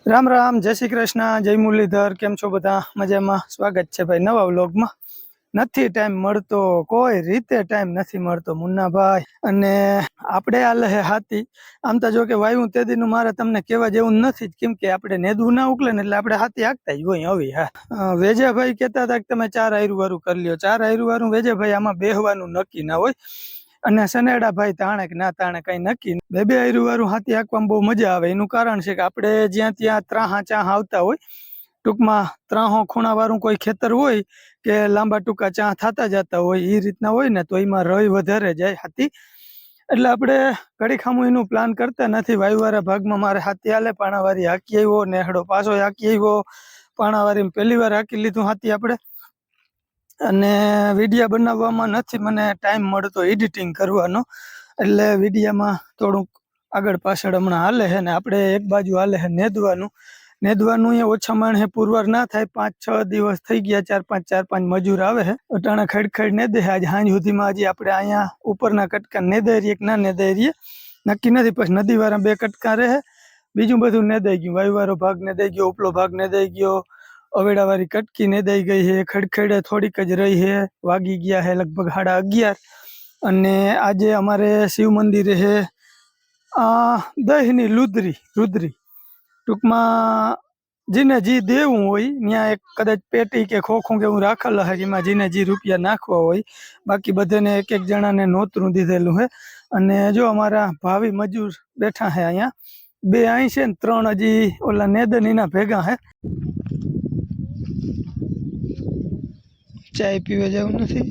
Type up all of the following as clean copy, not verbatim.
राम राम, जय श्री कृष्ण, जय मुरलीधर। केम छो बधा? मजामां? स्वागत छे भाई नवा व्लॉगमां। નથી ટાઈમ મળતો, કોઈ રીતે ટાઈમ નથી મળતો મુન્નાભાઈ. અને આપણે આલે હે હાથી. આમ તો જો કે વાયુ તે દીનું મારે તમને કહેવા જેવું નથી જ, કેમ કે આપણે નેદવું ના ઉકલે ને એટલે આપણે હાથી હાંકતા જ હોય હવે. હા, વેજાભાઈ કહેતા હતા કે તમે 4 આયરું વાળું કરી લ્યો. 4 આયરું વાળું વેજાભાઈ આમાં બેહવાનું નક્કી ના હોય. અને સનેડા ભાઈ તાણે કે ના તાણે કઈ નક્કી. બે આયરું વાળું હાથી હાંકવામાં બહુ મજા આવે. એનું કારણ છે કે આપણે જ્યાં ત્યાં ત્રાહા ચાહ આવતા હોય, ટૂંકમાં ત્રાહો ખૂણા વાળું કોઈ ખેતર હોય કે લાંબા ટૂંકા ચાહ થતા જતા હોય એ રીતના હોય ને, તો એમાં રઈ વધારે જાય હાથી. એટલે આપણે ઘડી ખામું એનું પ્લાન કરતા નથી. વાયુવાળા ભાગમાં મારે હાથી હાલે, પાણાવારી હાકી આવ્યો, નેહડો પાછો હાકી આવ્યો. પાણાવારી પહેલી વાર હાકી લીધું હાથી આપણે. અને વિડીયા બનાવવામાં નથી મને ટાઈમ મળતો એડિટિંગ કરવાનો, એટલે વિડીયામાં થોડુંક આગળ પાછળ હમણાં હાલે છે. ને આપણે એક બાજુ હાલે છે નેદવાનું એ ઓછા માણસે પુરવાર ના થાય. 5-6 દિવસ થઈ ગયા, 4-5 મજૂર આવે છે. અટાણા ખેડ નેદે છે. આજ સાંજ સુધીમાં હજી આપણે અહીંયા ઉપરના કટકા નેદાઈ રહીએ કે ના નેદાઈ રહીએ નક્કી નથી. પછી નદી વાળા 2 કટકા રહે, બીજું બધું નેદાઈ ગયું. વાયુવાળો ભાગ નેદાઈ ગયો, ઉપલો ભાગ નેદાઈ ગયો, અવેડાવાળી કટકી નેદાઈ ગઈ છે. ખેડે થોડીક જ રહી છે. વાગી ગયા છે લગભગ 11:30. અને આજે અમારે શિવ મંદિરે છે દહીંની રુદ્રી. ટૂંકમાં જીને જી દેવું હોય ત્યાં એક કદાચ પેટી કે ખોખું કે એવું રાખેલ હે, એમાં જીને જી રૂપિયા નાખવા હોય. બાકી બધાને એક જણાને નોતરું દીધેલું છે. અને જો અમારા ભાવિ મજૂર બેઠા છે અહીંયા, 2 અહીં છે ને 3 હજી ઓલા નેદનીના ભેગા છે. ચાય પીવા જવું નથી?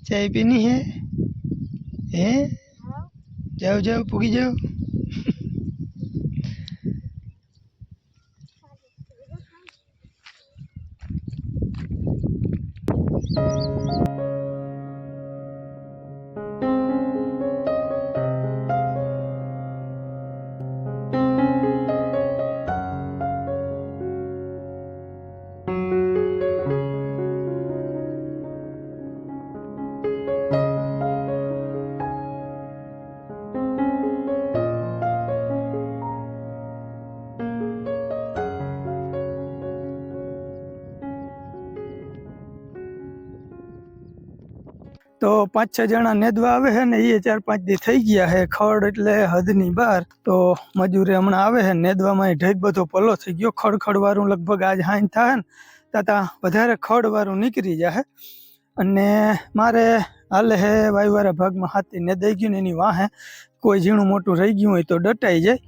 ચાય પીની હે? જાઓ પૂગી જાઓ. તો 5-6 જણા નેદવા આવે છે ને, એ 4-5 દી થઈ ગયા છે. ખડ એટલે હદની બહાર. તો મજૂરે હમણાં આવે છે નેદવામાં. ઢેક બધો પલો થઈ ગયો. ખડ વાળું લગભગ આજ હાંજ થાય ને ત્યાં વધારે ખડ વાળું નીકળી જાય. અને મારે હાલે હે વાયુવાળા ભાગમાં હાથી નેદાઈ ગયું ને એની વાહે કોઈ ઝીણું મોટું રહી ગયું હોય તો દટાઈ જાય.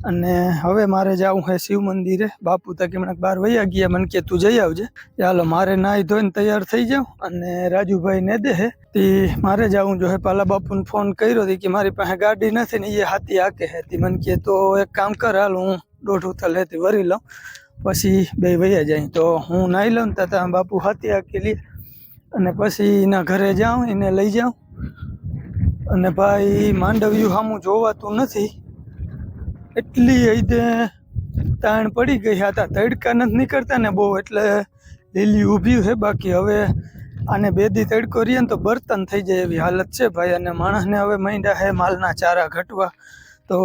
અને હવે મારે જવું છે શિવ મંદિરે. બાપુ તક હમણાં 12 વાગ્યા ગયા, મને કે તું જઈ આવજે. ચાલો, મારે નાહી ધોઈને તૈયાર થઈ જાઉં. અને રાજુભાઈ નેદે હે તે મારે જવું જોઈએ. પાલા બાપુને ફોન કર્યો હતી કે મારી પાસે ગાડી નથી ને એ હાથી હાકે હે. તે મને કે તો એક કામ કર, હાલ હું 1.5 ઉથલ લેતી વરી લઉં, પછી 2 વૈયા જાય. તો હું નાહી લઉં ને ત્યાં બાપુ હાથી હાકી લે. અને પછી એના ઘરે જાઉં, એને લઈ જાઉં. અને ભાઈ માંડવ્યું સામું જોવાતું નથી, એટલી હૈદે તાણ પડી ગઈ હતા. તડકા નથી નીકળતા ને બહુ, એટલે લીલી ઊભી છે. બાકી હવે આને 2 દી તડકો રહીએ ને તો બર્તન થઈ જાય એવી હાલત છે ભાઈ. અને માણસને હવે માંડ્યા છે માલના ચારા ઘટવા. તો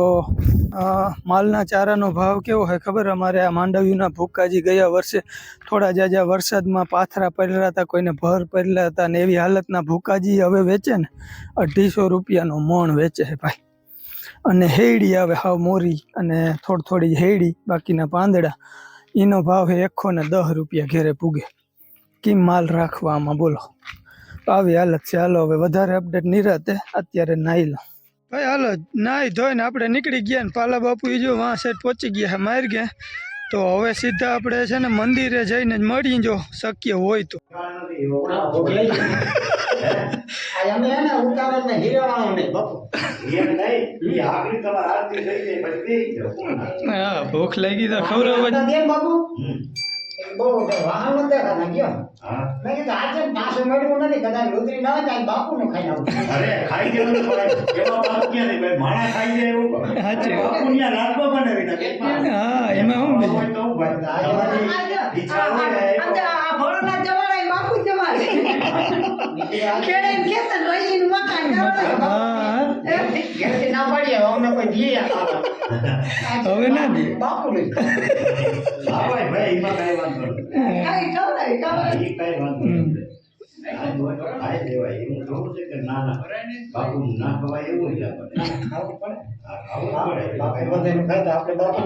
માલના ચારાનો ભાવ કેવો હોય ખબર? અમારે આ માંડવીના ભૂકાજી ગયા વર્ષે થોડા જાજા વરસાદમાં પાથરા પડેલા હતા, કોઈને ભર પડેલા હતા, ને એવી હાલતના ભૂકાજી હવે વેચે ને 250 રૂપિયાનો મણ વેચે છે ભાઈ. અને હેડી આવે હાવ મોરી, અને થોડી હેડી, બાકીના પાંદડા. એનો ભાવ છે 110 રૂપિયા ઘેરે પૂગે. કેમ માલ રાખવા આમાં બોલો? આવી હાલત છે. હાલો હવે વધારે અપડેટ નિરાતે, અત્યારે નાહી લો ભાઈ. હાલો, નાહી ધોઈને આપણે નીકળી ગયા ને પાલા બાપુ જો વાં સાઈડ પહોંચી ગયા છે માર ગયા. તો હવે સીધા આપણે છે ને મંદિરે જઈને જ મળી, જો શક્ય હોય તો. હા, ભૂખ લાગી તો ખવડાવવા. બહુ વાહન નથી દેખાતા ગયો. મેં કીધું આજે પાછું મળ્યું નથી, કદાચ રુદ્રી ના હોય તો બાપુ નું ખાઈ આવું. અરે ખાઈ જવું પડે, એવા બાપ ક્યાં નહીં ભાઈ, માણા ખાઈ જાય એવું. સાચી બાપુ ન્યા રાતમાં બનાવી નાખે. હા, એમાં હું હોય તો હું ભાઈ ઈચ્છા હોય આ ભોળોનાથ જવાના બાપુ જવાના. ખેડાઈને ખેતર લઈને મકાન કરવાનું. હા ઘેરથી ના પાડીએ અમને કોઈ દીએ હવે ના દે. બાપુ લઈ ભાઈ ભાઈ એમાં કઈ વાંધો નહીં. કાંઈ ખવડાવી, ખવડાવી. એ કઈ વાંધો નહીં. આ ખાઈ લેવાય એવું થોડું છે કે ના ના બાપુનું ના ખવાય એવું જ આપણે. ખાવું પડે આ ખાવું જ બાપે પડે. બધાનું ખાતા આપણે બાપુ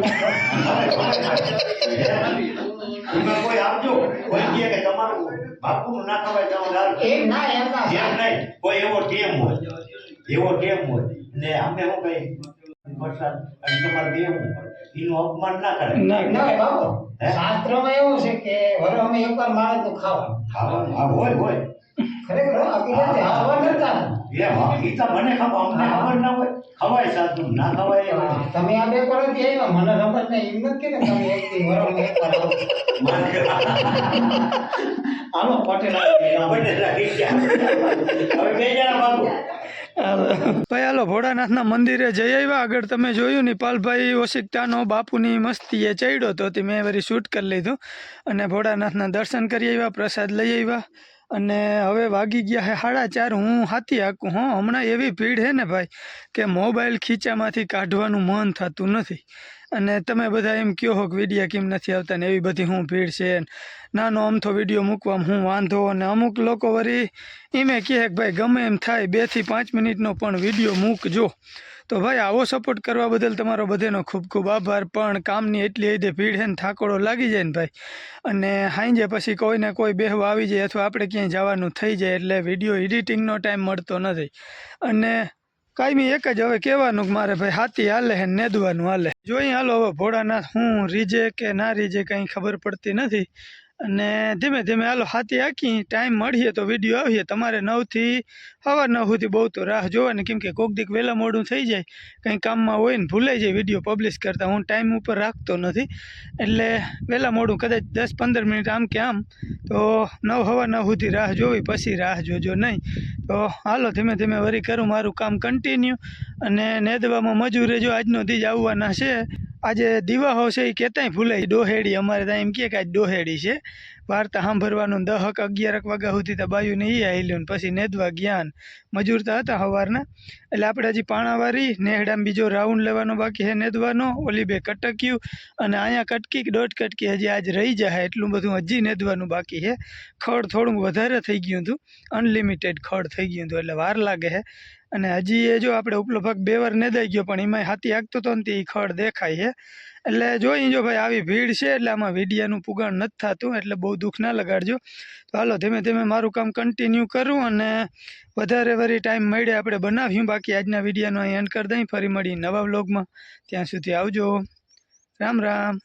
એમાં કોઈ આપજો કોઈ કહે કે તમારું બાપુનું ના ખવાય તમારું દારૂ. એમ ના એમ ના એમ નહીં કોઈ એવો ટેમ હોય ને અમે શું કઈ વરસાદ અને તમારે બેવું હોય એનું અપમાન ના કરે. ના ના બાપુ હે? શાસ્ત્રમાં એવું છે કે વરહમાં એકવાર માણસનું ખાવાનું ખાવાનું હા હોય ખરેખર હકીકત હવા કરતા એ હા ઈ તો મને ખબર અમને ખબર ના હોય ખવાય સાચું ના ખવાય એ વાત. તમે આ બે વર્ષથી આવ્યા મને ખબર નહીં એમ નથી કે તમે એક દી વરહમાં એકવાર આવો હાલો પટેલ આવી ગયા. હવે બે જણા ભાગો. ભાઈ હાલો ભોળાનાથના મંદિરે જઈ આવ્યા. આગળ તમે જોયું ને પાલભાઈ ઓશિકતાનો બાપુની મસ્તીએ ચડ્યો તો તે મેં વળી શૂટ કરી લીધું અને ભોળાનાથના દર્શન કરી આવ્યા, પ્રસાદ લઈ આવ્યા અને હવે વાગી ગયા હે 4:30. હું હાથી હાકું હમણાં એવી ભીડ છે ને ભાઈ કે મોબાઈલ ખીચામાંથી કાઢવાનું મન થતું નથી. અને તમે બધા એમ કહો હો કે વિડીયો કેમ નથી આવતા ને એવી બધી હું ભીડ છે નાનો અમથો વિડીયો મૂકવામાં હું વાંધો. અને અમુક લોકો વળી એમે કહે કે ભાઈ ગમે એમ થાય 2 થી 5 મિનિટનો પણ વિડીયો મૂકજો. તો ભાઈ આવો સપોર્ટ કરવા બદલ તમારો બધાનો ખૂબ ખૂબ આભાર. પણ કામની એટલી હદે ભીડ છે ને થાકોડો લાગી જાય ને ભાઈ અને સાંજે પછી કોઈને કોઈ બેહવા આવી જાય અથવા આપણે ક્યાંય જવાનું થઈ જાય એટલે વિડીયો એડિટિંગનો ટાઈમ મળતો નથી. અને કાંઈ એક જ હવે કહેવાનું કે મારે ભાઈ હાથી હાલે હે નેદવાનું હાલે. જોઈ હાલો હવે ભોળાનાથ હું રીજે કે ના રીજે કંઈ ખબર પડતી નથી. અને ધીમે ધીમે હાલો હાથી હાકી ટાઈમ મળીએ તો વિડીયો આવીએ. તમારે 9 થી સવા 9 સુધી બહુ તો રાહ જોવાની કેમ કે કોક દીક વહેલા મોડું થઈ જાય કંઈ કામમાં હોય ને ભૂલાઈ જાય વિડીયો પબ્લિશ કરતાં. હું ટાઈમ ઉપર રાખતો નથી એટલે વહેલા મોડું કદાચ 10-15 મિનિટ આમ કે આમ તો 9 સવા 9 સુધી રાહ જોવી પછી રાહ જોજો નહીં. તો હાલો ધીમે ધીમે વળી કરું મારું કામ કન્ટિન્યુ. અને નેદવામાં મજૂરે જો આજનો દી જ આવવાના છે. આજે દિવાહો છે એ કહેતાંય ભૂલાય ડોહેડી અમારે ત્યાં એમ કહે કે આજ ડોહેડી છે. વાર્તા સાંભળવાનું 10-11 વાગ્યા સુધી તો બાયુને એ આવેલું ને પછી નેદવા જ્ઞાન મજૂર તો હતા સવારના. એટલે આપણે હજી પાણાવારી નેહડામાં બીજો રાઉન્ડ લેવાનો બાકી છે નેદવાનો. ઓલી 2 કટક્યું અને અહીંયા કટકી 1.5 કટકી હજી આજ રહી જાય એટલું બધું હજી નેદવાનું બાકી છે. ખડ થોડુંક વધારે થઈ ગયું હતું, અનલિમિટેડ ખડ થઈ ગયું હતું એટલે વાર લાગે છે. અને હજી એ જો આપણે ઉપલો ભાગ 2 વાર નેદાઈ ગયો પણ એમાંય હાથી હાંકતો હતો ને તે ખડ દેખાય છે. એટલે જોઈ જો ભાઈ આવી ભીડ છે એટલે આમાં વિડીયાનું પુગાણ નથી થતું એટલે બહુ દુઃખ ના લગાડજો. તો હાલો ધીમે ધીમે મારું કામ કન્ટિન્યુ કરું અને વધારે વરી ટાઈમ મળે આપણે બનાવ્યું. બાકી આજના વિડીયોનો અહીં એન્ડ કરી દઈ. ફરી મળી નવા વ્લોગમાં. ત્યાં સુધી આવજો. રામ રામ.